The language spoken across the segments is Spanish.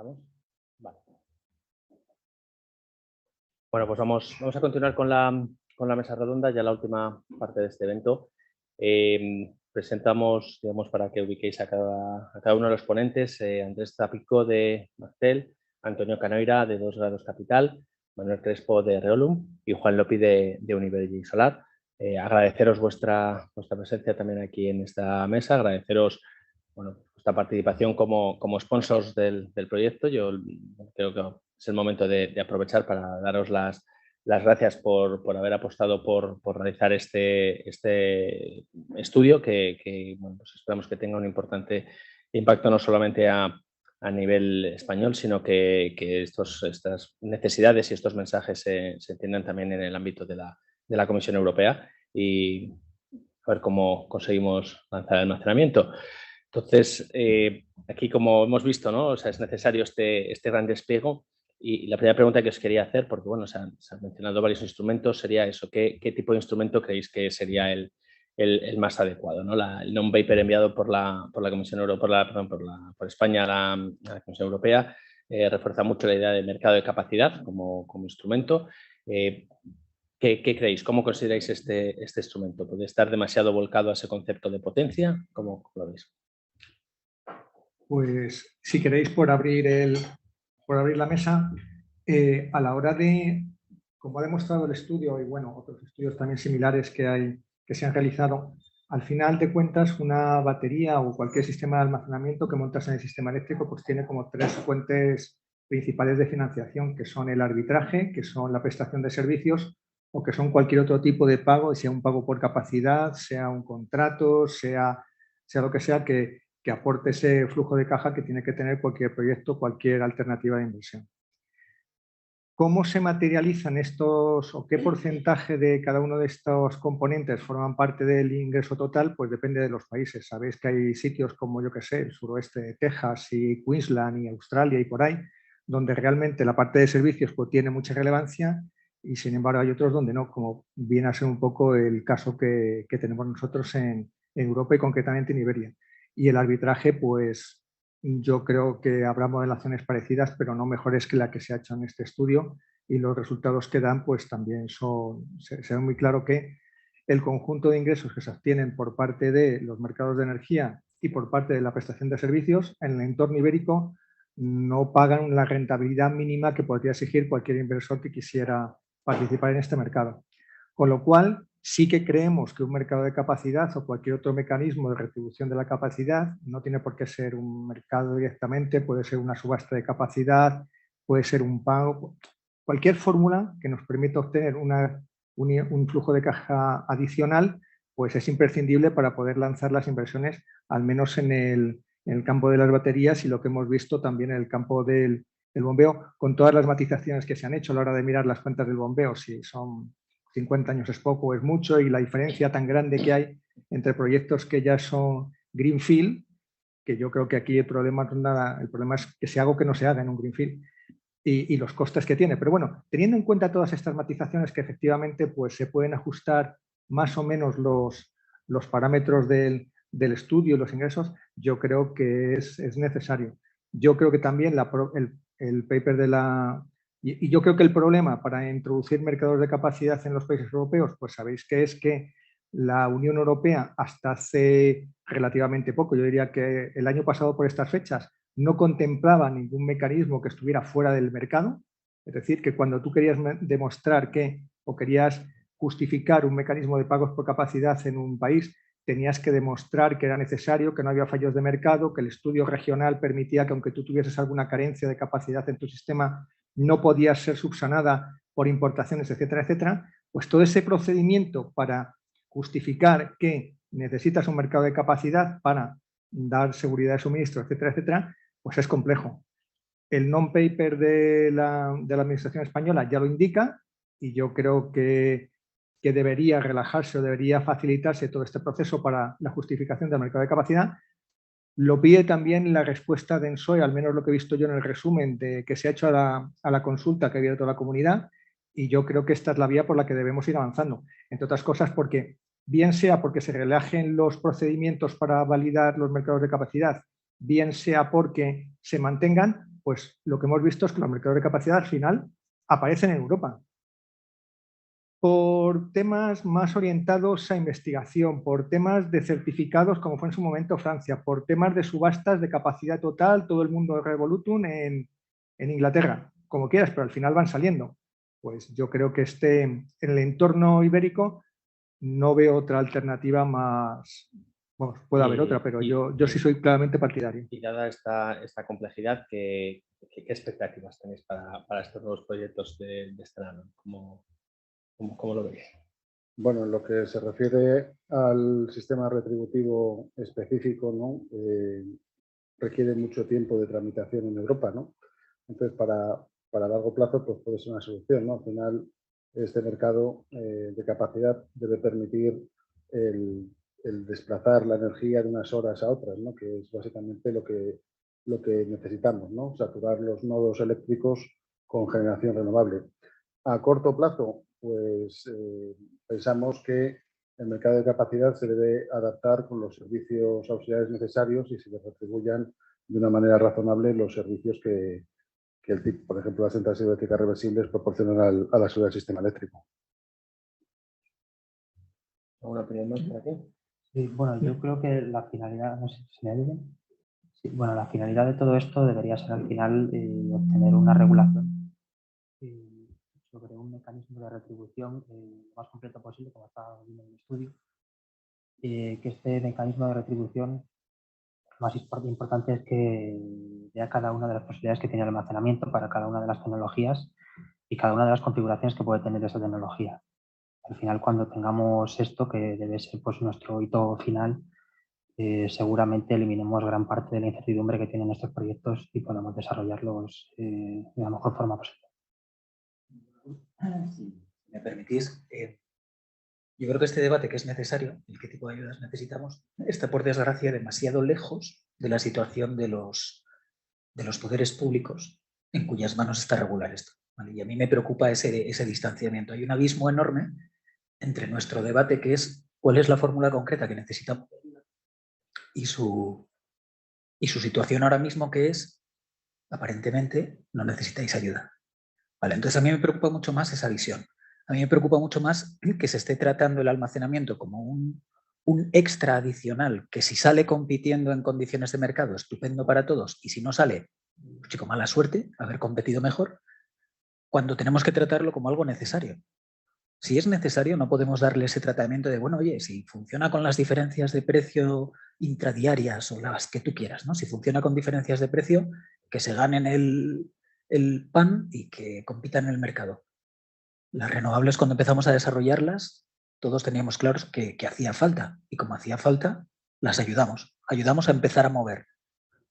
¿Estamos? Vale. Bueno, pues vamos a continuar con la mesa redonda, ya la última parte de este evento. Presentamos, digamos, para que ubiquéis a cada uno de los ponentes, Andrés Zapico de Martel, Antonio Canoira de 2 Grados Capital, Manuel Crespo de Reolum y Juan Lopi de Univergy Solar. Agradeceros vuestra presencia también aquí en esta mesa, agradeceros vuestra participación como sponsors del proyecto. Yo creo que es el momento de aprovechar para daros las gracias por haber apostado por realizar este estudio que pues esperamos que tenga un importante impacto no solamente a nivel español, sino que estas necesidades y estos mensajes se entiendan también en el ámbito de la Comisión Europea y a ver cómo conseguimos lanzar el almacenamiento. Entonces, aquí como hemos visto, ¿no? O sea, es necesario este gran despliegue. Y la primera pregunta que os quería hacer, porque bueno, se han mencionado varios instrumentos, sería eso: ¿qué tipo de instrumento creéis que sería el más adecuado, ¿no? El non-paper enviado por la Comisión Europea, por España a la Comisión Europea, refuerza mucho la idea del mercado de capacidad como instrumento. ¿Qué creéis? ¿Cómo consideráis este instrumento? ¿Puede estar demasiado volcado a ese concepto de potencia? ¿Cómo lo veis? Pues si queréis, por abrir la mesa, a la hora de, como ha demostrado el estudio y bueno, otros estudios también similares que se han realizado, al final de cuentas una batería o cualquier sistema de almacenamiento que montas en el sistema eléctrico pues tiene como 3 fuentes principales de financiación, que son el arbitraje, que son la prestación de servicios o que son cualquier otro tipo de pago, sea un pago por capacidad, sea un contrato, sea lo que sea que aporte ese flujo de caja que tiene que tener cualquier proyecto, cualquier alternativa de inversión. ¿Cómo se materializan estos o qué porcentaje de cada uno de estos componentes forman parte del ingreso total? Pues depende de los países. Sabéis que hay sitios como, yo que sé, el suroeste de Texas y Queensland y Australia y por ahí, donde realmente la parte de servicios pues, tiene mucha relevancia y sin embargo hay otros donde no, como viene a ser un poco el caso que tenemos nosotros en Europa y concretamente en Iberia. Y el arbitraje, pues yo creo que habrá modelaciones parecidas, pero no mejores que la que se ha hecho en este estudio y los resultados que dan pues también se ve muy claro que el conjunto de ingresos que se obtienen por parte de los mercados de energía y por parte de la prestación de servicios en el entorno ibérico no pagan la rentabilidad mínima que podría exigir cualquier inversor que quisiera participar en este mercado. Con lo cual, sí que creemos que un mercado de capacidad o cualquier otro mecanismo de retribución de la capacidad, no tiene por qué ser un mercado directamente, puede ser una subasta de capacidad, puede ser un pago, cualquier fórmula que nos permita obtener un flujo de caja adicional, pues es imprescindible para poder lanzar las inversiones, al menos en el campo de las baterías y lo que hemos visto también en el campo del bombeo, con todas las matizaciones que se han hecho a la hora de mirar las cuentas del bombeo, si son 50 años es poco o es mucho, y la diferencia tan grande que hay entre proyectos que ya son greenfield, que yo creo que aquí el problema no es nada, el problema es que se haga o que no se haga en un greenfield y los costes que tiene. Pero bueno, teniendo en cuenta todas estas matizaciones que efectivamente pues, se pueden ajustar más o menos los parámetros del estudio y los ingresos, yo creo que es necesario. Yo creo que también el paper de la... Y yo creo que el problema para introducir mercados de capacidad en los países europeos, pues sabéis que es que la Unión Europea hasta hace relativamente poco, yo diría que el año pasado por estas fechas, no contemplaba ningún mecanismo que estuviera fuera del mercado. Es decir, que cuando tú querías demostrar que o querías justificar un mecanismo de pagos por capacidad en un país, tenías que demostrar que era necesario, que no había fallos de mercado, que el estudio regional permitía que aunque tú tuvieses alguna carencia de capacidad en tu sistema, no podías ser subsanada por importaciones, etcétera, etcétera. Pues todo ese procedimiento para justificar que necesitas un mercado de capacidad para dar seguridad de suministro, etcétera, etcétera, pues es complejo. El non-paper de la Administración española ya lo indica y yo creo que debería relajarse o debería facilitarse todo este proceso para la justificación del mercado de capacidad. Lo pide también la respuesta de ENSOE, al menos lo que he visto yo en el resumen que se ha hecho a la consulta que ha abierto la comunidad, y yo creo que esta es la vía por la que debemos ir avanzando. Entre otras cosas porque, bien sea porque se relajen los procedimientos para validar los mercados de capacidad, bien sea porque se mantengan, pues lo que hemos visto es que los mercados de capacidad al final aparecen en Europa. Por temas más orientados a investigación, por temas de certificados, como fue en su momento Francia, por temas de subastas de capacidad total, todo el mundo Revolutum en Inglaterra, como quieras, pero al final van saliendo. Pues yo creo que en el entorno ibérico no veo otra alternativa más. Bueno, puede haber otra, pero yo sí soy claramente partidario. Y dada esta complejidad, ¿qué expectativas tenéis para estos nuevos proyectos de Stellantis? ¿Cómo lo veis? Bueno, en lo que se refiere al sistema retributivo específico, ¿no? Requiere mucho tiempo de tramitación en Europa, ¿no? Entonces, para largo plazo, pues puede ser una solución, ¿no? Al final, este mercado de capacidad debe permitir el desplazar la energía de unas horas a otras, ¿no? Que es básicamente lo que necesitamos, ¿no? Saturar los nodos eléctricos con generación renovable. A corto plazo, pues pensamos que el mercado de capacidad se debe adaptar con los servicios auxiliares necesarios y se les retribuyan de una manera razonable los servicios que por ejemplo, las centrales hidroeléctricas reversibles proporcionan a la seguridad del sistema eléctrico. ¿Alguna opinión más por aquí? Sí, bueno, yo creo que la finalidad, no sé si me oyen. Sí, bueno, la finalidad de todo esto debería ser al final obtener una regulación sobre un mecanismo de retribución lo más completo posible, como está viendo en el estudio. Que este mecanismo de retribución, lo más importante es que vea cada una de las posibilidades que tiene el almacenamiento para cada una de las tecnologías y cada una de las configuraciones que puede tener esa tecnología. Al final, cuando tengamos esto, que debe ser pues, nuestro hito final, seguramente eliminemos gran parte de la incertidumbre que tienen estos proyectos y podamos desarrollarlos de la mejor forma posible. Si me permitís, yo creo que este debate, que es necesario, el qué tipo de ayudas necesitamos, está por desgracia demasiado lejos de la situación de los poderes públicos en cuyas manos está regular esto, ¿vale? Y a mí me preocupa ese distanciamiento. Hay un abismo enorme entre nuestro debate, que es cuál es la fórmula concreta que necesitamos, y su situación ahora mismo, que es, aparentemente, no necesitáis ayuda. ¿Vale? Entonces a mí me preocupa mucho más esa visión. A mí me preocupa mucho más que se esté tratando el almacenamiento como un extra adicional, que si sale compitiendo en condiciones de mercado, estupendo para todos, y si no sale, chico, mala suerte, haber competido mejor, cuando tenemos que tratarlo como algo necesario. Si es necesario, no podemos darle ese tratamiento de, bueno, oye, si funciona con las diferencias de precio intradiarias o las que tú quieras, ¿no? Si funciona con diferencias de precio, que se ganen el pan y que compitan en el mercado. Las renovables, cuando empezamos a desarrollarlas, todos teníamos claros que hacía falta, y como hacía falta, las ayudamos a empezar a mover,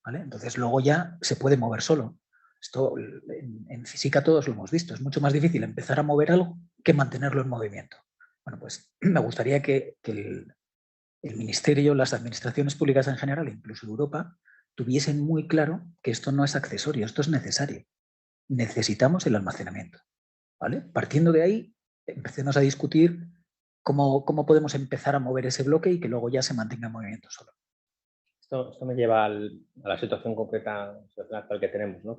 ¿vale? Entonces luego ya se puede mover solo. Esto en física todos lo hemos visto, es mucho más difícil empezar a mover algo que mantenerlo en movimiento. Bueno, pues me gustaría que el Ministerio, las administraciones públicas en general, incluso Europa, tuviesen muy claro que esto no es accesorio, esto es necesario. Necesitamos el almacenamiento, ¿vale? Partiendo de ahí, empecemos a discutir cómo podemos empezar a mover ese bloque y que luego ya se mantenga en movimiento solo. Esto me lleva a la situación concreta actual que tenemos, ¿no?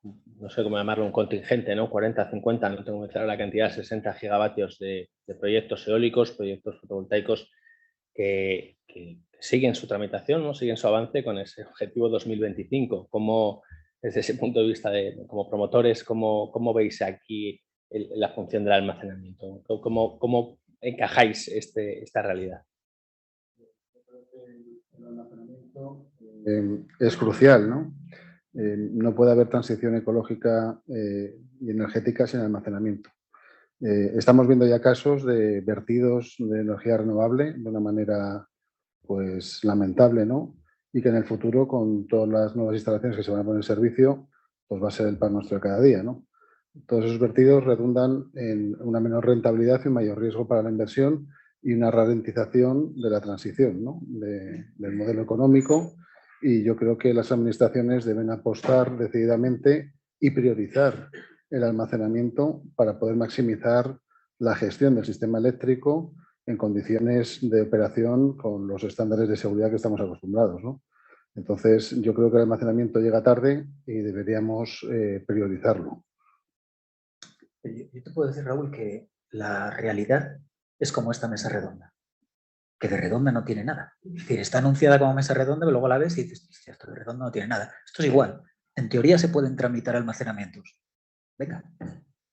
No sé cómo llamarlo, un contingente, ¿no? 40, 50, no tengo muy clara la cantidad, 60 gigavatios de proyectos eólicos, proyectos fotovoltaicos que siguen su tramitación, ¿no? Siguen su avance con ese objetivo 2025. ¿Cómo, desde ese punto de vista, como promotores, cómo veis aquí la función del almacenamiento? ¿Cómo encajáis esta realidad? El almacenamiento es crucial, ¿no? No puede haber transición ecológica y energética sin almacenamiento. Estamos viendo ya casos de vertidos de energía renovable de una manera pues lamentable, ¿no? Y que en el futuro, con todas las nuevas instalaciones que se van a poner en servicio, pues va a ser el pan nuestro de cada día, ¿no? Todos esos vertidos redundan en una menor rentabilidad y un mayor riesgo para la inversión y una ralentización de la transición, ¿no? del modelo económico, y yo creo que las administraciones deben apostar decididamente y priorizar el almacenamiento para poder maximizar la gestión del sistema eléctrico en condiciones de operación con los estándares de seguridad que estamos acostumbrados, ¿no? Entonces, yo creo que el almacenamiento llega tarde y deberíamos priorizarlo. Yo te puedo decir, Raúl, que la realidad es como esta mesa redonda, que de redonda no tiene nada. Es decir, está anunciada como mesa redonda, pero luego la ves y dices, hostia, esto de redonda no tiene nada. Esto es igual. En teoría se pueden tramitar almacenamientos. Venga,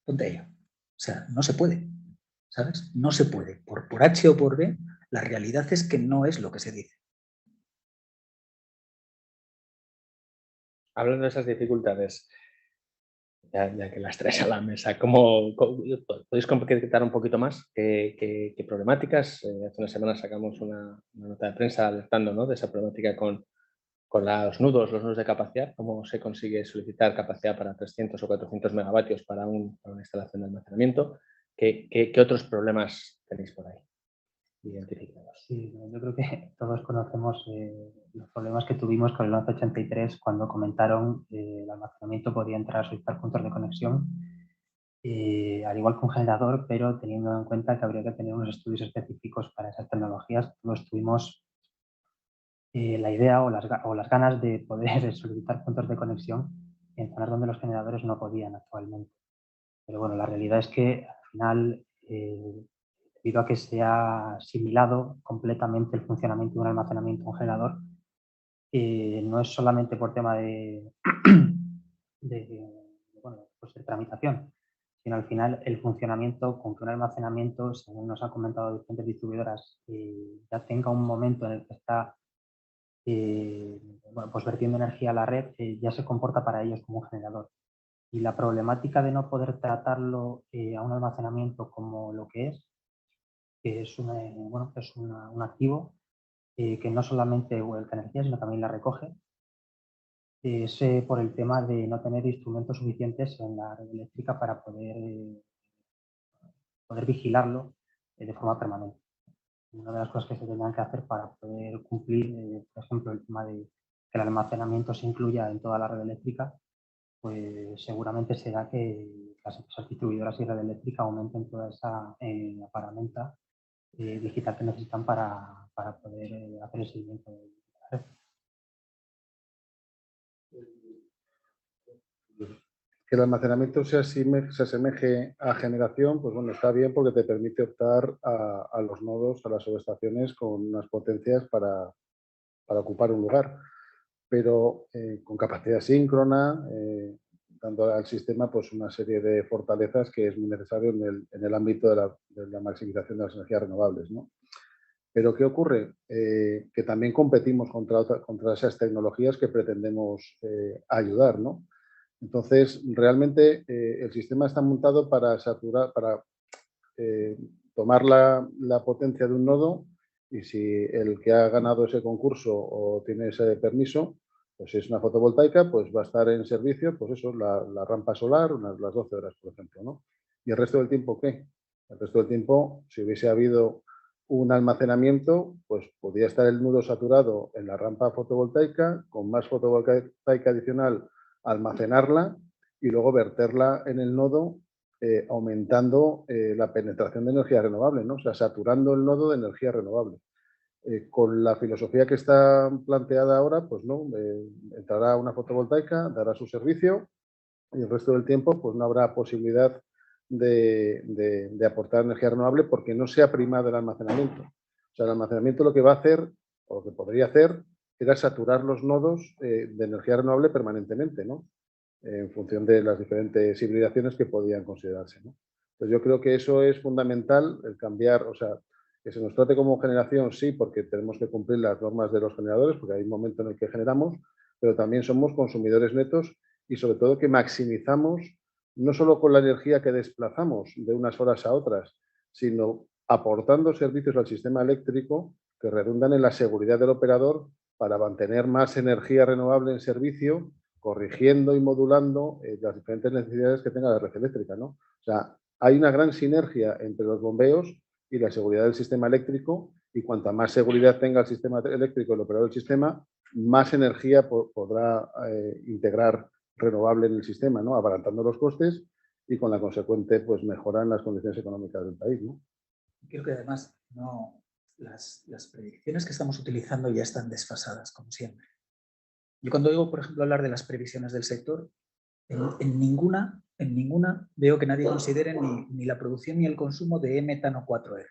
ponte a ello. O sea, no se puede, ¿sabes? No se puede. Por H o por B, la realidad es que no es lo que se dice. Hablando de esas dificultades, ya que las traes a la mesa, ¿cómo podéis concretar un poquito más qué problemáticas? Hace una semana sacamos una nota de prensa alertando, ¿no?, de esa problemática con los nudos de capacidad, cómo se consigue solicitar capacidad para 300 o 400 megavatios para una instalación de almacenamiento. ¿Qué otros problemas tenéis por ahí identificados? Sí, yo creo que todos conocemos los problemas que tuvimos con el 1183 cuando comentaron el almacenamiento podía entrar a solicitar puntos de conexión, al igual que un generador, pero teniendo en cuenta que habría que tener unos estudios específicos para esas tecnologías. Todos tuvimos la idea o las ganas de poder solicitar puntos de conexión en zonas donde los generadores no podían actualmente. Pero bueno, la realidad es que al final, debido a que se ha asimilado completamente el funcionamiento de un almacenamiento a un generador, no es solamente por tema de tramitación, sino al final el funcionamiento con que un almacenamiento, según nos han comentado diferentes distribuidoras, ya tenga un momento en el que está pues vertiendo energía a la red, ya se comporta para ellos como un generador. Y la problemática de no poder tratarlo a un almacenamiento como lo que es un activo que no solamente vuelca energía, sino también la recoge, es por el tema de no tener instrumentos suficientes en la red eléctrica para poder vigilarlo de forma permanente. Una de las cosas que se tendrán que hacer para poder cumplir, por ejemplo, el tema de que el almacenamiento se incluya en toda la red eléctrica, pues seguramente será que las empresas distribuidoras y red eléctrica aumenten toda esa paramenta digital que necesitan para poder hacer el seguimiento de la red. Que el almacenamiento se asemeje a generación, pues bueno, está bien porque te permite optar a los nodos, a las subestaciones con unas potencias para ocupar un lugar, pero con capacidad síncrona, dando al sistema pues una serie de fortalezas que es muy necesario en el ámbito de la maximización de las energías renovables, ¿no? Pero ¿qué ocurre? Que también competimos contra esas tecnologías que pretendemos ayudar, ¿no? Entonces, realmente el sistema está montado para saturar, para tomar la potencia de un nodo, y si el que ha ganado ese concurso o tiene ese permiso, pues si es una fotovoltaica, pues va a estar en servicio, pues eso, la rampa solar, las 12 horas, por ejemplo, ¿no? ¿Y el resto del tiempo qué? El resto del tiempo, si hubiese habido un almacenamiento, pues podría estar el nudo saturado en la rampa fotovoltaica, con más fotovoltaica adicional, almacenarla y luego verterla en el nodo, aumentando la penetración de energía renovable, ¿no? O sea, saturando el nodo de energía renovable. Con la filosofía que está planteada ahora, pues no, entrará una fotovoltaica, dará su servicio y el resto del tiempo pues no habrá posibilidad de aportar energía renovable porque no se ha primado el almacenamiento. O sea, el almacenamiento lo que va a hacer, o lo que podría hacer, era saturar los nodos de energía renovable permanentemente, ¿no? En función de las diferentes hibridaciones que podían considerarse, ¿no? Entonces yo creo que eso es fundamental, el cambiar, o sea, que se nos trate como generación, sí, porque tenemos que cumplir las normas de los generadores, porque hay un momento en el que generamos, pero también somos consumidores netos y sobre todo que maximizamos no solo con la energía que desplazamos de unas horas a otras, sino aportando servicios al sistema eléctrico que redundan en la seguridad del operador para mantener más energía renovable en servicio, corrigiendo y modulando las diferentes necesidades que tenga la red eléctrica, ¿no? O sea, hay una gran sinergia entre los bombeos y la seguridad del sistema eléctrico, y cuanta más seguridad tenga el sistema eléctrico, el operador del sistema, más energía podrá integrar renovable en el sistema, ¿no? Abaratando los costes y con la consecuente pues mejoran las condiciones económicas del país, ¿no? Creo que además las predicciones que estamos utilizando ya están desfasadas, como siempre. Yo cuando oigo, por ejemplo, hablar de las previsiones del sector, en ninguna veo que nadie considere ni la producción ni el consumo de metano 4R.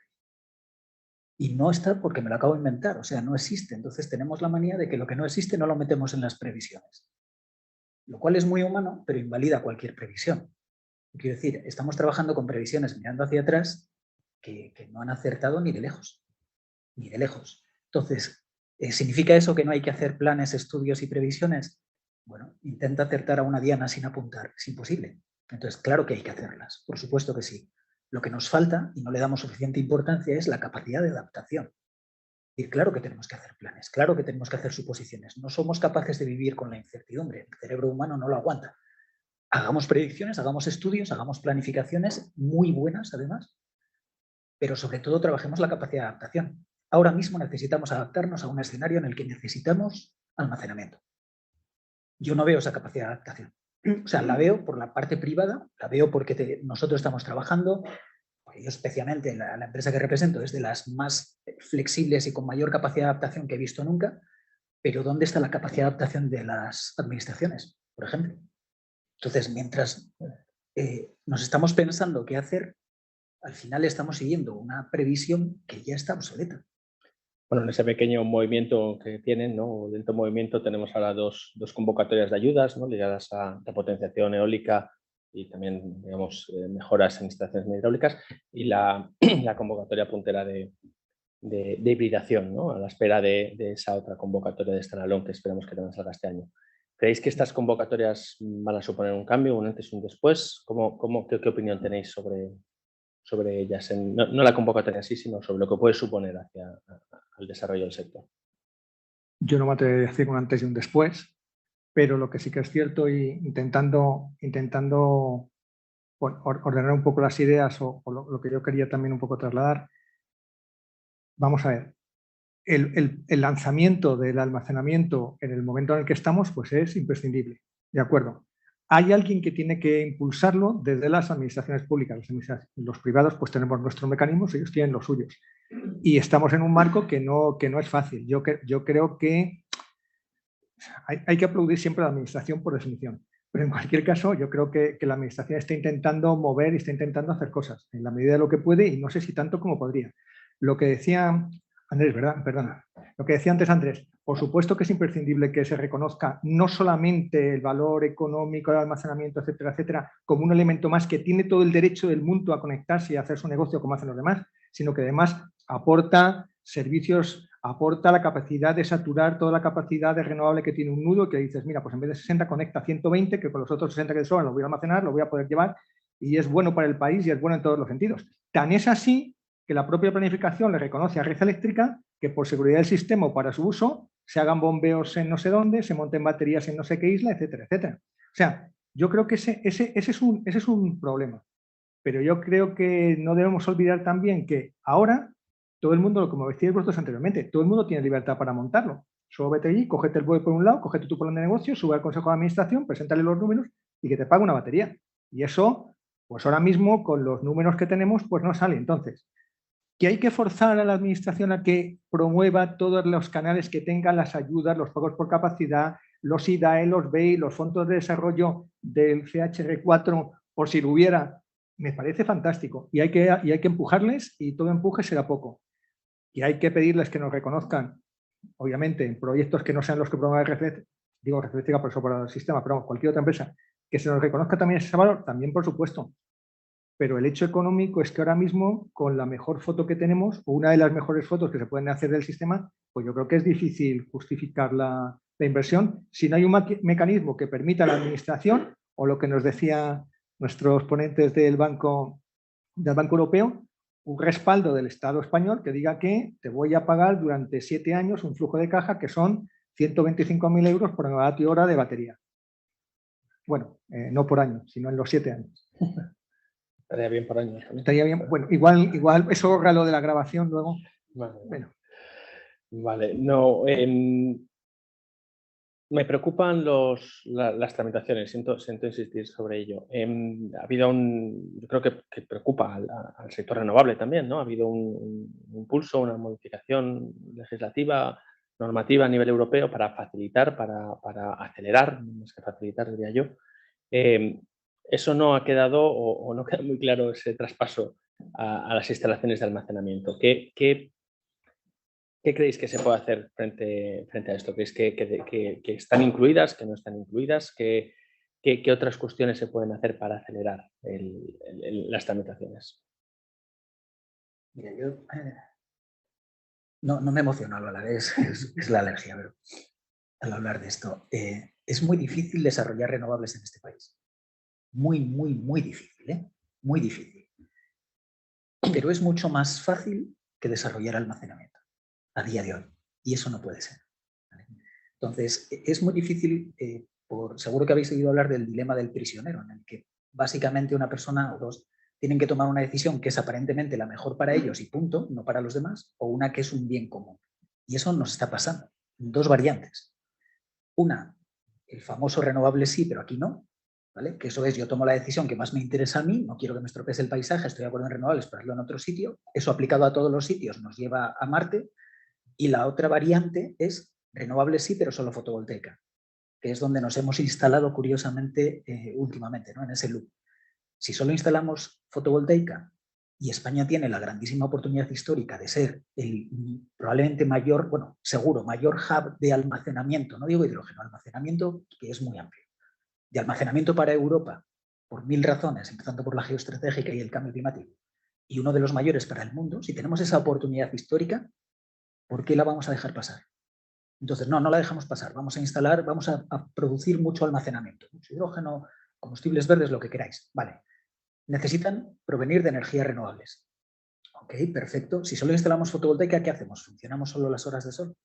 Y no está porque me lo acabo de inventar, o sea, no existe. Entonces tenemos la manía de que lo que no existe no lo metemos en las previsiones. Lo cual es muy humano, pero invalida cualquier previsión. Quiero decir, estamos trabajando con previsiones mirando hacia atrás que no han acertado ni de lejos. Ni de lejos. Entonces, ¿significa eso que no hay que hacer planes, estudios y previsiones? Bueno, intenta acertar a una diana sin apuntar. Es imposible. Entonces, claro que hay que hacerlas. Por supuesto que sí. Lo que nos falta, y no le damos suficiente importancia, es la capacidad de adaptación. Y claro que tenemos que hacer planes, claro que tenemos que hacer suposiciones. No somos capaces de vivir con la incertidumbre. El cerebro humano no lo aguanta. Hagamos predicciones, hagamos estudios, hagamos planificaciones muy buenas, además, pero sobre todo trabajemos la capacidad de adaptación. Ahora mismo necesitamos adaptarnos a un escenario en el que necesitamos almacenamiento. Yo no veo esa capacidad de adaptación. O sea, la veo por la parte privada, la veo porque nosotros estamos trabajando, yo especialmente la empresa que represento es de las más flexibles y con mayor capacidad de adaptación que he visto nunca, pero ¿dónde está la capacidad de adaptación de las administraciones, por ejemplo? Entonces, mientras nos estamos pensando qué hacer, al final estamos siguiendo una previsión que ya está obsoleta. Bueno, en ese pequeño movimiento que tienen, ¿no? Dentro del movimiento tenemos ahora dos convocatorias de ayudas, ¿no? Ligadas a la potenciación eólica y también, digamos, mejoras en instalaciones hidráulicas, y la convocatoria puntera de hibridación, ¿no? A la espera de esa otra convocatoria de standalone que esperamos que también salga este año. ¿Creéis que estas convocatorias van a suponer un cambio, un antes y un después? ¿Qué opinión tenéis sobre ellas? No la convocatoria en sí, sino sobre lo que puede suponer hacia al desarrollo del sector. Yo no me atrevería a decir un antes y un después, pero lo que sí que es cierto, y intentando ordenar un poco las ideas o lo que yo quería también un poco trasladar, vamos a ver, el lanzamiento del almacenamiento en el momento en el que estamos pues es imprescindible, ¿de acuerdo? Hay alguien que tiene que impulsarlo desde las administraciones públicas. Los privados pues tenemos nuestros mecanismos, ellos tienen los suyos. Y estamos en un marco que no es fácil. Yo creo que hay que aplaudir siempre a la administración por definición. Pero en cualquier caso, yo creo que la administración está intentando mover y está intentando hacer cosas en la medida de lo que puede, y no sé si tanto como podría. Lo que decía Andrés, ¿verdad? Perdona. Lo que decía antes Andrés, por supuesto que es imprescindible que se reconozca no solamente el valor económico del almacenamiento, etcétera, etcétera, como un elemento más que tiene todo el derecho del mundo a conectarse y a hacer su negocio como hacen los demás, sino que además aporta servicios, aporta la capacidad de saturar toda la capacidad de renovable que tiene un nudo, que dices, mira, pues en vez de 60 conecta 120, que con los otros 60 que sobran los voy a almacenar, los voy a poder llevar, y es bueno para el país y es bueno en todos los sentidos. Tan es así que la propia planificación le reconoce a Red Eléctrica que por seguridad del sistema o para su uso se hagan bombeos en no sé dónde, se monten baterías en no sé qué isla, etcétera, etcétera. O sea, yo creo que ese es un problema. Pero yo creo que no debemos olvidar también que ahora todo el mundo, como decíais vosotros anteriormente, todo el mundo tiene libertad para montarlo. Solo vete allí, cógete el BOE por un lado, cógete tu plan de negocio, sube al consejo de administración, preséntale los números y que te pague una batería. Y eso, pues ahora mismo, con los números que tenemos, pues no sale. Entonces, que hay que forzar a la administración a que promueva todos los canales que tengan las ayudas, los pagos por capacidad, los IDAE, los BEI, los fondos de desarrollo del CHR4, por si lo hubiera, me parece fantástico. Y hay que empujarles, y todo empuje será poco. Y hay que pedirles que nos reconozcan, obviamente, en proyectos que no sean los que promueve Red, digo Red Eléctrica por eso para el sistema, pero cualquier otra empresa, que se nos reconozca también ese valor, también por supuesto. Pero el hecho económico es que ahora mismo, con la mejor foto que tenemos, o una de las mejores fotos que se pueden hacer del sistema, pues yo creo que es difícil justificar la inversión si no hay un mecanismo que permita a la administración, o lo que nos decía nuestros ponentes del Banco Europeo, un respaldo del Estado español que diga que te voy a pagar durante 7 años un flujo de caja que son 125.000 euros por megavatio hora de batería. Bueno, no por año, sino en los 7 años. Estaría bien por años. Estaría bien. Bueno, igual eso borra lo de la grabación luego. Vale. Bueno. Vale. No, me preocupan las tramitaciones, siento insistir sobre ello. Ha habido yo creo que preocupa al sector renovable también, ¿no? Ha habido un impulso, una modificación legislativa normativa a nivel europeo para facilitar, para acelerar, más que facilitar, diría yo. Eso no ha quedado o no queda muy claro ese traspaso a las instalaciones de almacenamiento. ¿Qué creéis que se puede hacer frente a esto? ¿Creéis que están incluidas, que no están incluidas? ¿Qué otras cuestiones se pueden hacer para acelerar las tramitaciones? Mira, yo no me emociono a la vez, es la alergia, pero al hablar de esto, es muy difícil desarrollar renovables en este país. Muy, muy, muy difícil, ¿eh? Muy difícil. Pero es mucho más fácil que desarrollar almacenamiento a día de hoy. Y eso no puede ser. ¿Vale? Entonces, es muy difícil, seguro que habéis oído hablar del dilema del prisionero, en el que básicamente una persona o dos tienen que tomar una decisión que es aparentemente la mejor para ellos y punto, no para los demás, o una que es un bien común. Y eso nos está pasando en dos variantes. Una, el famoso renovable sí, pero aquí no, ¿vale? Que eso es, yo tomo la decisión que más me interesa a mí, no quiero que me estropee el paisaje, estoy de acuerdo en renovables, pero hazlo en otro sitio. Eso aplicado a todos los sitios nos lleva a Marte. Y la otra variante es renovable sí, pero solo fotovoltaica, que es donde nos hemos instalado curiosamente últimamente, ¿no? En ese loop. Si solo instalamos fotovoltaica y España tiene la grandísima oportunidad histórica de ser el probablemente mayor, bueno, seguro, mayor hub de almacenamiento, no digo hidrógeno, almacenamiento que es muy amplio, de almacenamiento para Europa, por 1000 razones, empezando por la geoestratégica y el cambio climático, y uno de los mayores para el mundo, si tenemos esa oportunidad histórica, ¿por qué la vamos a dejar pasar? Entonces, no la dejamos pasar. Vamos a instalar, vamos a producir mucho almacenamiento, mucho hidrógeno, combustibles verdes, lo que queráis. Vale. Necesitan provenir de energías renovables. Ok, perfecto. Si solo instalamos fotovoltaica, ¿qué hacemos? ¿Funcionamos solo las horas de sol?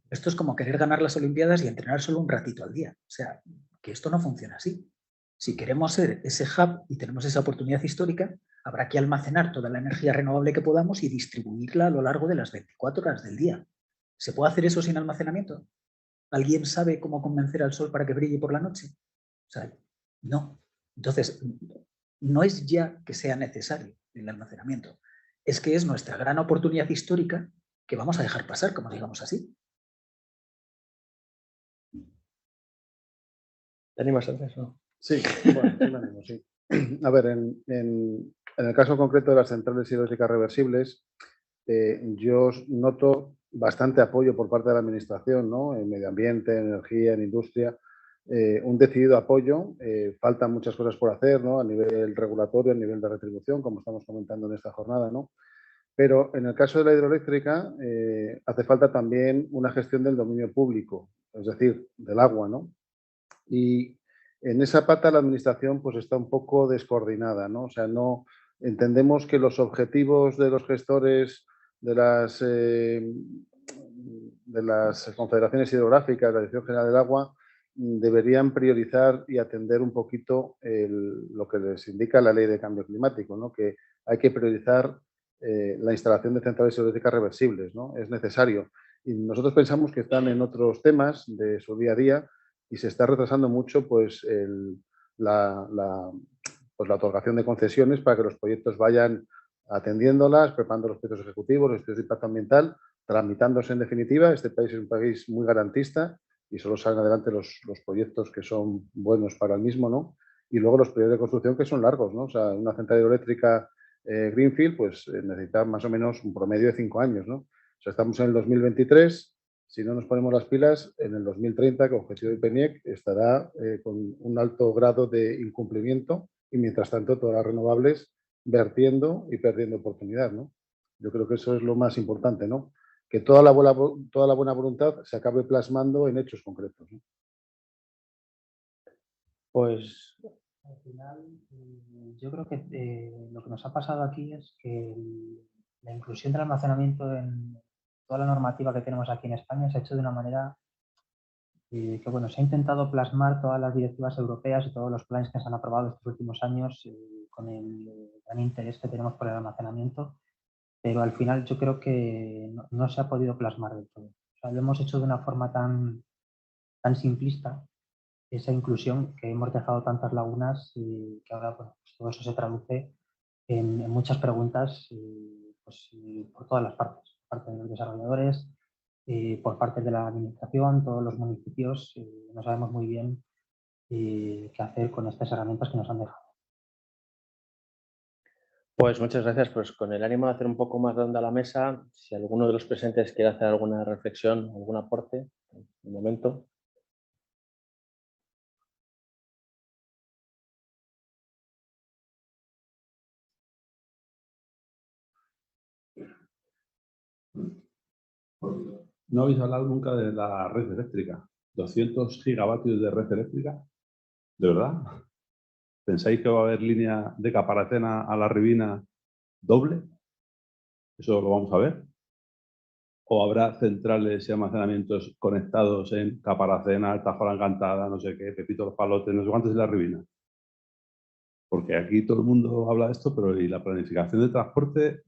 Esto es como querer ganar las Olimpiadas y entrenar solo un ratito al día. O sea, que esto no funciona así. Si queremos ser ese hub y tenemos esa oportunidad histórica, habrá que almacenar toda la energía renovable que podamos y distribuirla a lo largo de las 24 horas del día. ¿Se puede hacer eso sin almacenamiento? ¿Alguien sabe cómo convencer al sol para que brille por la noche? O sea, no. Entonces, no es ya que sea necesario el almacenamiento, es que es nuestra gran oportunidad histórica que vamos a dejar pasar, como digamos así. ¿Te animas a hacer eso? Sí, bueno, sí me animo, sí. A ver, en el caso concreto de las centrales hidroeléctricas reversibles, yo noto bastante apoyo por parte de la Administración, ¿no? En medio ambiente, en energía, en industria, un decidido apoyo. Faltan muchas cosas por hacer, ¿no? A nivel regulatorio, a nivel de retribución, como estamos comentando en esta jornada, ¿no? Pero en el caso de la hidroeléctrica hace falta también una gestión del dominio público, es decir, del agua, ¿no? Y en esa pata la Administración pues está un poco descoordinada, ¿no? O sea, no entendemos que los objetivos de los gestores de las confederaciones hidrográficas, la Dirección General del Agua, deberían priorizar y atender un poquito lo que les indica la Ley de Cambio Climático, ¿no? Que hay que priorizar la instalación de centrales hidroeléctricas reversibles, ¿no? Es necesario. Y nosotros pensamos que están en otros temas de su día a día y se está retrasando mucho pues, la otorgación de concesiones para que los proyectos vayan atendiéndolas, preparando los proyectos ejecutivos, los estudios de impacto ambiental, tramitándose en definitiva. Este país es un país muy garantista y solo salen adelante los proyectos que son buenos para el mismo, ¿no? Y luego los periodos de construcción que son largos, ¿no? O sea, una central hidroeléctrica Greenfield pues necesita más o menos un promedio de 5 años, ¿no? O sea, estamos en el 2023. Si no nos ponemos las pilas, en el 2030, que objetivo del PNIEC, estará con un alto grado de incumplimiento y, mientras tanto, todas las renovables vertiendo y perdiendo oportunidad, ¿no? Yo creo que eso es lo más importante, ¿no? Que toda la buena voluntad se acabe plasmando en hechos concretos, ¿no? Pues al final, yo creo que lo que nos ha pasado aquí es que la inclusión del almacenamiento en toda la normativa que tenemos aquí en España se ha hecho de una manera que, bueno, se ha intentado plasmar todas las directivas europeas y todos los planes que se han aprobado estos últimos años con el gran interés que tenemos por el almacenamiento, pero al final yo creo que no se ha podido plasmar del todo. O sea, lo hemos hecho de una forma tan simplista, esa inclusión, que hemos dejado tantas lagunas y que ahora, bueno, pues todo eso se traduce en muchas preguntas pues, por todas las partes, parte de los desarrolladores, por parte de la administración, todos los municipios, no sabemos muy bien qué hacer con estas herramientas que nos han dejado. Pues muchas gracias. Pues con el ánimo de hacer un poco más redonda la mesa, si alguno de los presentes quiere hacer alguna reflexión, algún aporte, un momento. No habéis hablado nunca de la red eléctrica. 200 gigavatios de red eléctrica. ¿De verdad? ¿Pensáis que va a haber línea de Caparacena a La Ribina doble? ¿Eso lo vamos a ver? ¿O habrá centrales y almacenamientos conectados en Caparacena, Tajo la Encantada, no sé qué, Pepito los Palotes, no sé cuántos de La Ribina? Porque aquí todo el mundo habla de esto, pero ¿y la planificación de transporte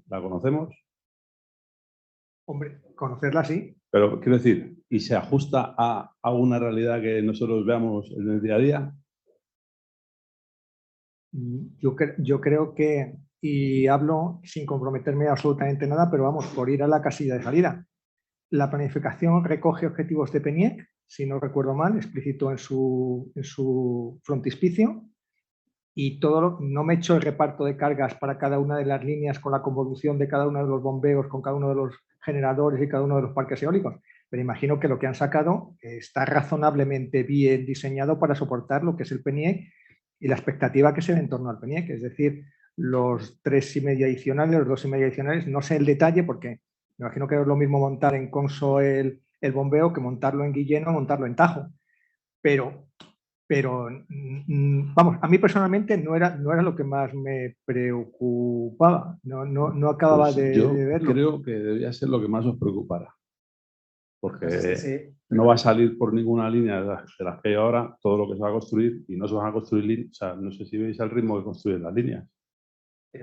la conocemos? Hombre, conocerla sí. Pero quiero decir, ¿y se ajusta a una realidad que nosotros veamos en el día a día? Yo creo que, y hablo sin comprometerme absolutamente nada, pero vamos, por ir a la casilla de salida. La planificación recoge objetivos de PENIEC, si no recuerdo mal, explícito en su frontispicio, y no me he hecho el reparto de cargas para cada una de las líneas con la convolución de cada uno de los bombeos, con cada uno de los generadores y cada uno de los parques eólicos, pero imagino que lo que han sacado está razonablemente bien diseñado para soportar lo que es el PENIEC y la expectativa que se ve en torno al PENIEC, es decir, los 3,5 adicionales, los 2,5 adicionales, no sé el detalle porque me imagino que es lo mismo montar en Conso el bombeo que montarlo en Guilleno o montarlo en Tajo, pero vamos, a mí personalmente no era lo que más me preocupaba, no acababa Pues de yo verlo. creo que debería ser lo que más os preocupara. Porque Pues no va a salir por ninguna línea de las que hay ahora todo lo que se va a construir y no se van a construir líneas. O sea, no sé si veis el ritmo que construyen las líneas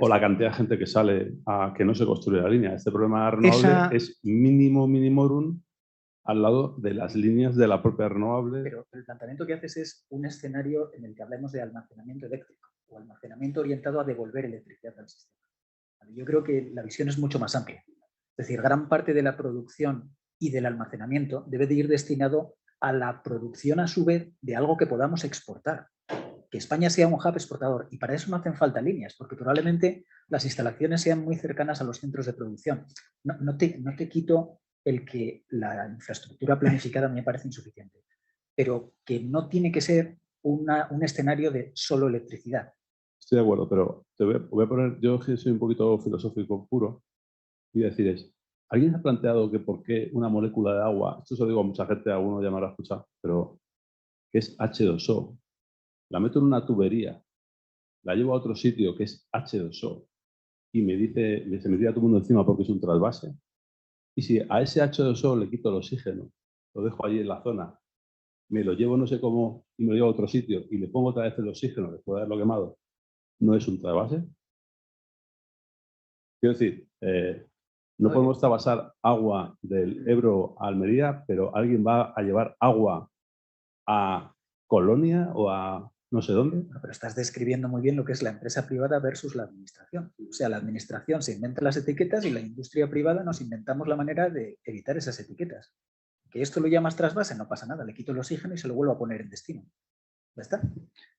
o la cantidad de gente que sale a que no se construye la línea. Este problema renovable es mínimo minimorum al lado de las líneas de la propia renovable. Pero el planteamiento que haces es un escenario en el que hablemos de almacenamiento eléctrico o almacenamiento orientado a devolver electricidad al sistema. Yo creo que la visión es mucho más amplia. Es decir, gran parte de la producción y del almacenamiento debe de ir destinado a la producción a su vez de algo que podamos exportar. Que España sea un hub exportador, y para eso no hacen falta líneas, porque probablemente las instalaciones sean muy cercanas a los centros de producción. No te quito el que la infraestructura planificada me parece insuficiente, pero que no tiene que ser un escenario de solo electricidad. Estoy de acuerdo, pero te voy a poner, yo que soy un poquito filosófico puro, y decir ¿alguien se ha planteado que por qué una molécula de agua, esto se lo digo a mucha gente, alguno ya me lo ha escuchado, pero que es H2O, la meto en una tubería, la llevo a otro sitio que es H2O y se me tira todo el mundo encima porque es un trasvase? Y si a ese H2O le quito el oxígeno, lo dejo allí en la zona, me lo llevo no sé cómo y me lo llevo a otro sitio y le pongo otra vez el oxígeno después de haberlo quemado, ¿no es un trasvase? Quiero decir, no podemos trasvasar agua del Ebro a Almería, pero alguien va a llevar agua a Colonia o a no sé dónde. Pero estás describiendo muy bien lo que es la empresa privada versus la administración. O sea, la administración se inventa las etiquetas y la industria privada nos inventamos la manera de evitar esas etiquetas. Que esto lo llamas trasvase, no pasa nada, le quito el oxígeno y se lo vuelvo a poner en destino. ¿Ya está?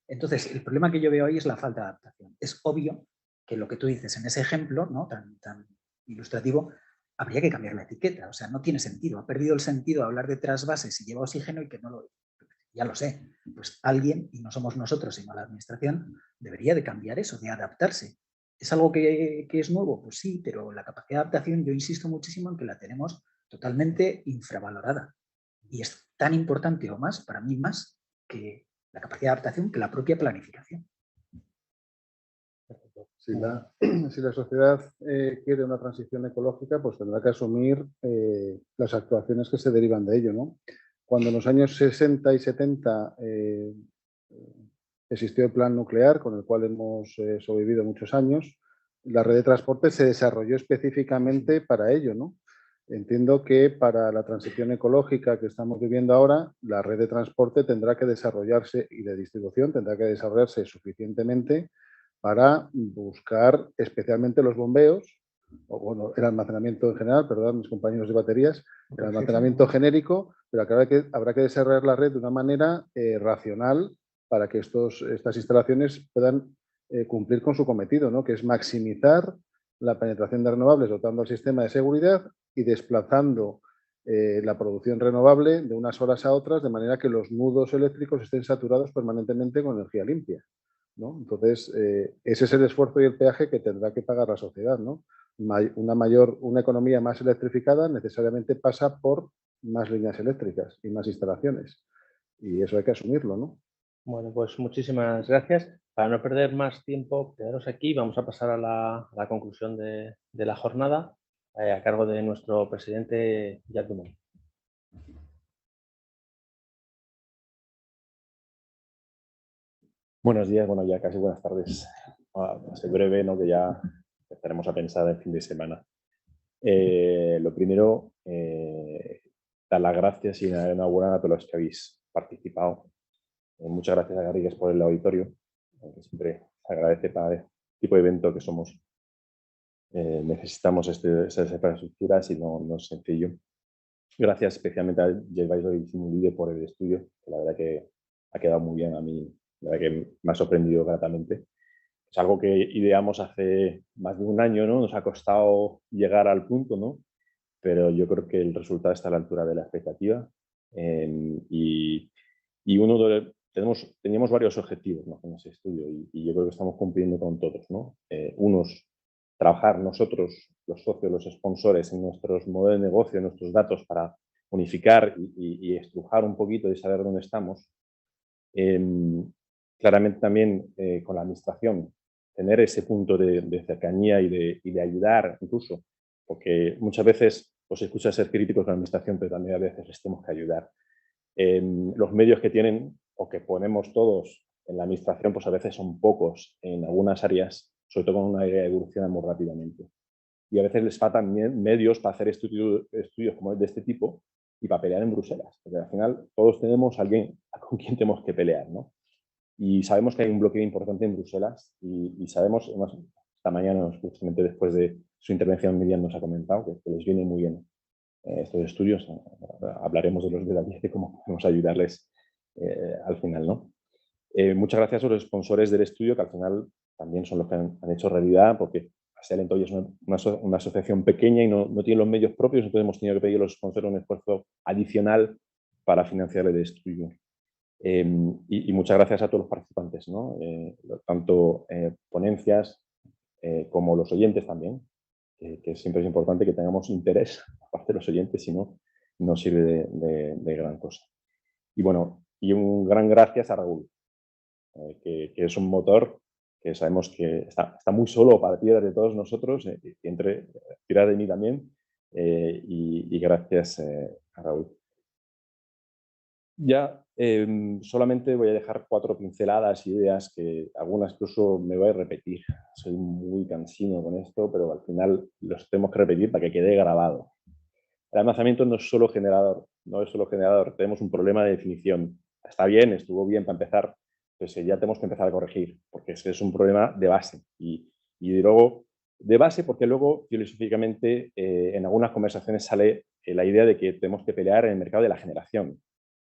Entonces, el problema que yo veo ahí es la falta de adaptación. Es obvio que lo que tú dices en ese ejemplo, ¿no? tan ilustrativo, habría que cambiar la etiqueta. O sea, no tiene sentido. Ha perdido el sentido hablar de trasvase si lleva oxígeno y que no lo... Ya lo sé. Pues alguien, y no somos nosotros, sino la administración, debería de cambiar eso, de adaptarse. ¿Es algo que es nuevo? Pues sí, pero la capacidad de adaptación yo insisto muchísimo en que la tenemos totalmente infravalorada. Y es tan importante o más, para mí más, que la capacidad de adaptación que la propia planificación. Si la sociedad quiere una transición ecológica, pues tendrá que asumir las actuaciones que se derivan de ello, ¿no? Cuando en los años 60 y 70 existió el plan nuclear, con el cual hemos sobrevivido muchos años, la red de transporte se desarrolló específicamente para ello, ¿no? Entiendo que para la transición ecológica que estamos viviendo ahora, la red de transporte tendrá que desarrollarse y de distribución tendrá que desarrollarse suficientemente para buscar especialmente los bombeos o bueno, el almacenamiento en general, perdón, mis compañeros de baterías, el almacenamiento genérico, pero habrá que desarrollar la red de una manera racional para que estas instalaciones puedan cumplir con su cometido, ¿no? Que es maximizar la penetración de renovables dotando al sistema de seguridad y desplazando la producción renovable de unas horas a otras, de manera que los nudos eléctricos estén saturados permanentemente con energía limpia, ¿no? Entonces, ese es el esfuerzo y el peaje que tendrá que pagar la sociedad, ¿no? Una economía más electrificada necesariamente pasa por más líneas eléctricas y más instalaciones. Y eso hay que asumirlo, ¿no? Bueno, pues muchísimas gracias. Para no perder más tiempo, quedaros aquí. Vamos a pasar a la conclusión de la jornada a cargo de nuestro presidente, Jacques Dumont. Buenos días, bueno, ya casi buenas tardes. Va a ser breve, ¿no? Que ya empezaremos a pensar el fin de semana. Lo primero, dar las gracias y enhorabuena a todos los que habéis participado. Muchas gracias a Garrigues por el auditorio, que siempre se agradece para el tipo de evento que somos. Necesitamos estas infraestructuras y no es sencillo. Gracias especialmente a Gervasio y Simulide por el estudio, que la verdad que ha quedado muy bien a mí, la verdad que me ha sorprendido gratamente. Es algo que ideamos hace más de un año, ¿no? Nos ha costado llegar al punto, ¿no? Pero yo creo que el resultado está a la altura de la expectativa. Y teníamos varios objetivos, ¿no? Con ese estudio y yo creo que estamos cumpliendo con todos, ¿no? Unos, trabajar nosotros, los socios, los sponsores, en nuestros modelos de negocio, en nuestros datos para unificar y estrujar un poquito y saber dónde estamos. Claramente también con la administración, tener ese punto de cercanía y de ayudar incluso, porque muchas veces os escucha ser críticos con la administración, pero también a veces les tenemos que ayudar. Los medios que tienen o que ponemos todos en la administración, pues a veces son pocos en algunas áreas, sobre todo con una área que evoluciona muy rápidamente. Y a veces les faltan medios para hacer estudios como de este tipo y para pelear en Bruselas, porque al final todos tenemos a alguien con quien tenemos que pelear, ¿no? Y sabemos que hay un bloqueo importante en Bruselas y sabemos, esta mañana, justamente después de su intervención, Miriam nos ha comentado que les viene muy bien estos estudios. Hablaremos de los detalles de cómo podemos ayudarles al final, ¿no? Muchas gracias a los sponsores del estudio, que al final también son los que han hecho realidad, porque Silent Oil es una asociación pequeña y no tiene los medios propios, entonces hemos tenido que pedir a los sponsors un esfuerzo adicional para financiar el estudio. Y muchas gracias a todos los participantes, ¿no? Tanto ponencias como los oyentes también, que siempre es importante que tengamos interés aparte de los oyentes, si no sirve de gran cosa. Y bueno, y un gran gracias a Raúl, que es un motor que sabemos que está muy solo para tirar de todos nosotros, tirar de mí también, y gracias a Raúl. Ya solamente voy a dejar 4 pinceladas, ideas que algunas incluso me voy a repetir. Soy muy cansino con esto, pero al final los tenemos que repetir para que quede grabado. El almacenamiento no es solo generador, tenemos un problema de definición. Está bien, estuvo bien para empezar, pues ya tenemos que empezar a corregir, porque ese es un problema de base. Y luego, de base, porque luego filosóficamente en algunas conversaciones sale la idea de que tenemos que pelear en el mercado de la generación.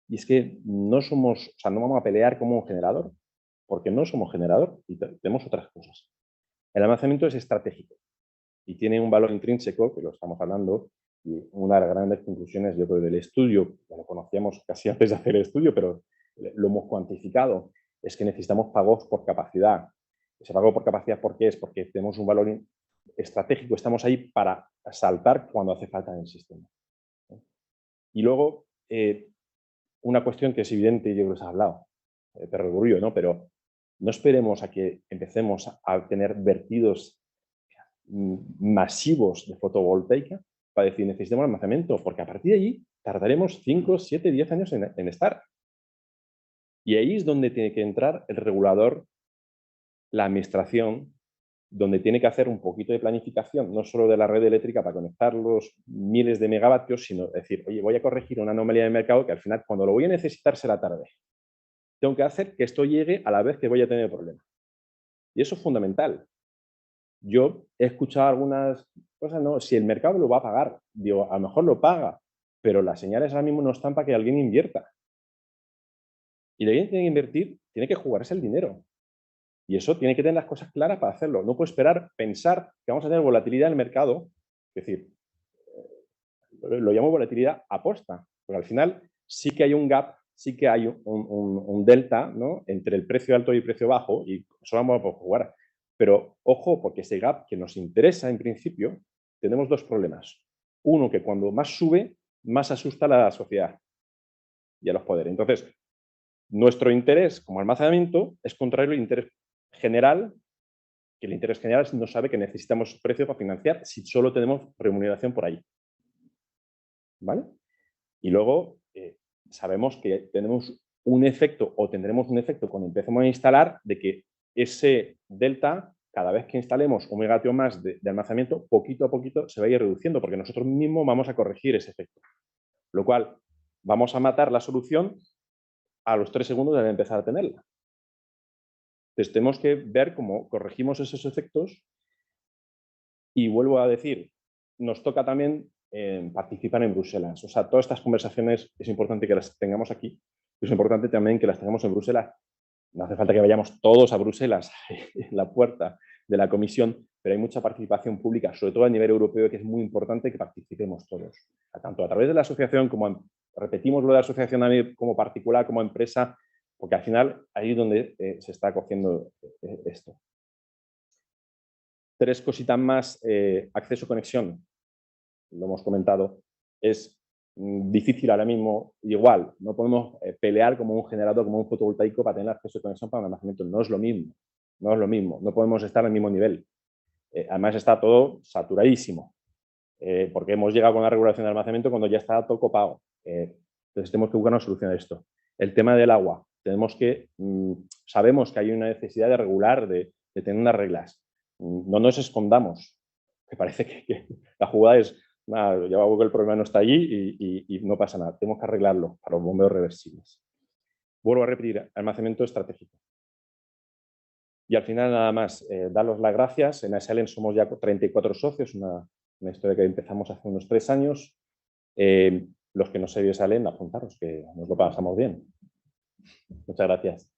Y es que no vamos a pelear como un generador, porque no somos generador y tenemos otras cosas. El almacenamiento es estratégico y tiene un valor intrínseco, que lo estamos hablando, y una de las grandes conclusiones, yo creo, del estudio, ya lo conocíamos casi antes de hacer el estudio, pero lo hemos cuantificado, es que necesitamos pagos por capacidad. Ese pago por capacidad, ¿por qué es? Porque tenemos un valor estratégico, estamos ahí para saltar cuando hace falta en el sistema. Y luego, una cuestión que es evidente y yo les he hablado, perogrullo, ¿no? Pero no esperemos a que empecemos a tener vertidos masivos de fotovoltaica para decir necesitamos almacenamiento, porque a partir de allí tardaremos 5, 7, 10 años en estar. Y ahí es donde tiene que entrar el regulador, la administración, donde tiene que hacer un poquito de planificación, no solo de la red eléctrica para conectar los miles de megavatios, sino decir, oye, voy a corregir una anomalía de mercado que al final cuando lo voy a necesitar será tarde. Tengo que hacer que esto llegue a la vez que voy a tener el problema. Y eso es fundamental. Yo he escuchado algunas cosas, no, si el mercado lo va a pagar, digo, a lo mejor lo paga, pero las señales ahora mismo no están para que alguien invierta. Y alguien tiene que invertir, tiene que jugarse el dinero. Y eso tiene que tener las cosas claras para hacerlo. No puede esperar, pensar que vamos a tener volatilidad en el mercado. Es decir, lo llamo volatilidad aposta, porque al final sí que hay un gap, sí que hay un delta, ¿no?, entre el precio alto y el precio bajo, y eso vamos a poder jugar. Pero ojo, porque ese gap que nos interesa en principio, tenemos dos problemas. Uno, que cuando más sube, más asusta a la sociedad y a los poderes. Entonces, nuestro interés como almacenamiento es contrario al interés general, que el interés general no sabe que necesitamos precio para financiar si solo tenemos remuneración por ahí. ¿Vale? Y luego sabemos que tenemos un efecto o tendremos un efecto cuando empecemos a instalar de que ese delta, cada vez que instalemos un megavatio más de almacenamiento, poquito a poquito se va a ir reduciendo porque nosotros mismos vamos a corregir ese efecto. Lo cual, vamos a matar la solución a los 3 segundos de empezar a tenerla. Entonces tenemos que ver cómo corregimos esos efectos y vuelvo a decir, nos toca también participar en Bruselas. O sea, todas estas conversaciones es importante que las tengamos aquí, pero es importante también que las tengamos en Bruselas. No hace falta que vayamos todos a Bruselas, en la puerta de la comisión, pero hay mucha participación pública, sobre todo a nivel europeo, que es muy importante que participemos todos. Tanto a través de la asociación como, repetimos lo de la asociación como particular, como empresa, porque al final ahí es donde se está cociendo esto. 3 cositas más. Acceso, conexión, lo hemos comentado, es difícil ahora mismo. Igual, no podemos pelear como un generador, como un fotovoltaico para tener acceso de conexión para un almacenamiento. No es lo mismo, no es lo mismo. No podemos estar al mismo nivel. Además está todo saturadísimo, porque hemos llegado con la regulación de almacenamiento cuando ya está todo copado. Entonces tenemos que buscar una solución a esto. El tema del agua. Sabemos que hay una necesidad de regular, de tener unas reglas. No nos escondamos, que parece que la jugada es, nada, ya veo que el problema no está allí y no pasa nada. Tenemos que arreglarlo para los bombeos reversibles. Vuelvo a repetir, almacenamiento estratégico. Y al final nada más, daros las gracias. En ASLN somos ya 34 socios, una historia que empezamos hace unos 3 años. Los que no se salen, apuntaros, que nos lo pasamos bien. Muchas gracias.